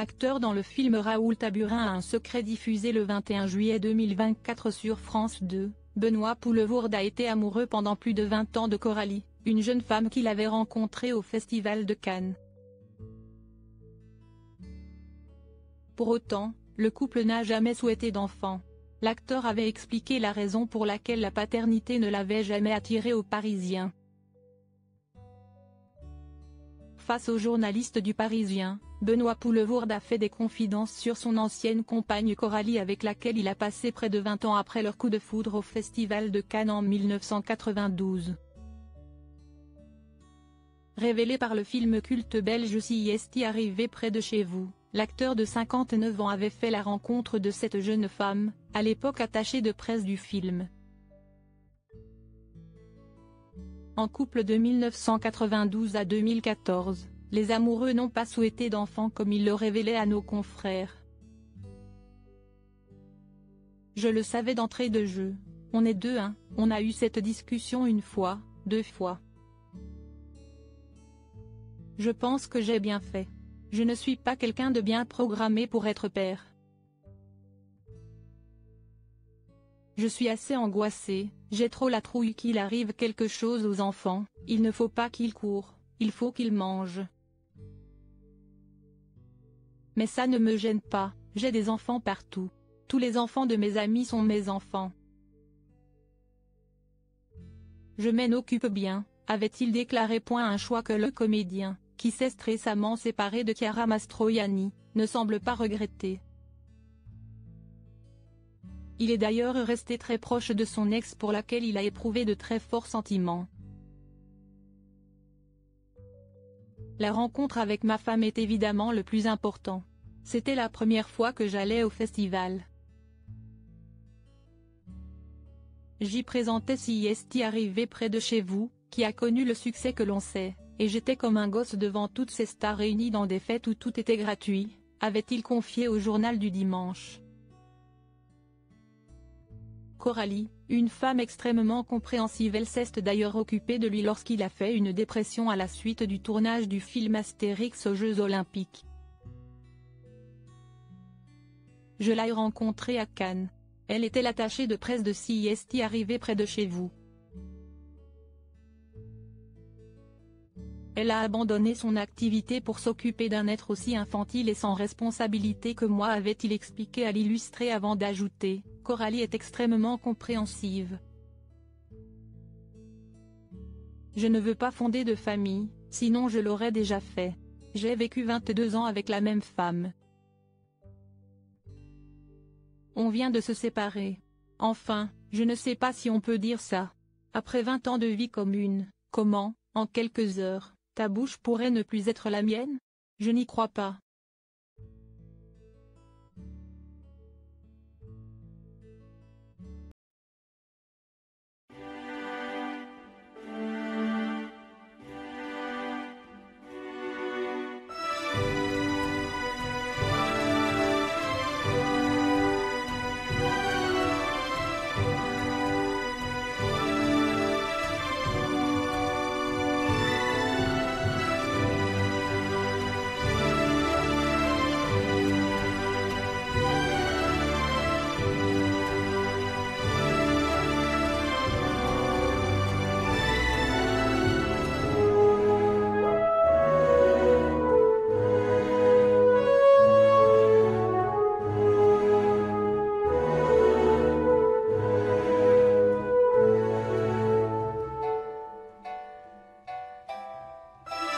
Acteur dans le film Raoul Taburin a un secret diffusé le 21 juillet 2024 sur France 2, Benoît Poelvoorde a été amoureux pendant plus de 20 ans de Coralie, une jeune femme qu'il avait rencontrée au Festival de Cannes. Pour autant, le couple n'a jamais souhaité d'enfant. L'acteur avait expliqué la raison pour laquelle la paternité ne l'avait jamais attiré aux Parisiens. Face aux journalistes du Parisien, Benoît Poelvoorde a fait des confidences sur son ancienne compagne Coralie avec laquelle il a passé près de 20 ans après leur coup de foudre au Festival de Cannes en 1992. Révélé par le film culte belge Si est arrivé près de chez vous, l'acteur de 59 ans avait fait la rencontre de cette jeune femme, à l'époque attachée de presse du film. En couple de 1992 à 2014, les amoureux n'ont pas souhaité d'enfants comme il le révélait à nos confrères. Je le savais d'entrée de jeu. On est deux, hein, on a eu cette discussion une fois, deux fois. Je pense que j'ai bien fait. Je ne suis pas quelqu'un de bien programmé pour être père. Je suis assez angoissée, j'ai trop la trouille qu'il arrive quelque chose aux enfants, il ne faut pas qu'ils courent, il faut qu'ils mangent. Mais ça ne me gêne pas, j'ai des enfants partout. Tous les enfants de mes amis sont mes enfants. Je m'en occupe bien, avait-il déclaré. Un choix que le comédien, qui s'est récemment séparé de Chiara Mastroianni, ne semble pas regretter. Il est d'ailleurs resté très proche de son ex pour laquelle il a éprouvé de très forts sentiments. La rencontre avec ma femme est évidemment le plus important. C'était la première fois que j'allais au festival. J'y présentais Si est arrivé près de chez vous, qui a connu le succès que l'on sait, et j'étais comme un gosse devant toutes ces stars réunies dans des fêtes où tout était gratuit, avait-il confié au journal du dimanche. Coralie, une femme extrêmement compréhensive, elle s'est d'ailleurs occupée de lui lorsqu'il a fait une dépression à la suite du tournage du film Astérix aux Jeux Olympiques. Je l'ai rencontrée à Cannes. Elle était l'attachée de presse de Si est arrivé près de chez vous. Elle a abandonné son activité pour s'occuper d'un être aussi infantile et sans responsabilité que moi, avait-il expliqué à l'Illustré avant d'ajouter, Coralie est extrêmement compréhensive. Je ne veux pas fonder de famille, sinon je l'aurais déjà fait. J'ai vécu 22 ans avec la même femme. On vient de se séparer. Enfin, je ne sais pas si on peut dire ça. Après 20 ans de vie commune, comment, en quelques heures, ta bouche pourrait ne plus être la mienne? Je n'y crois pas.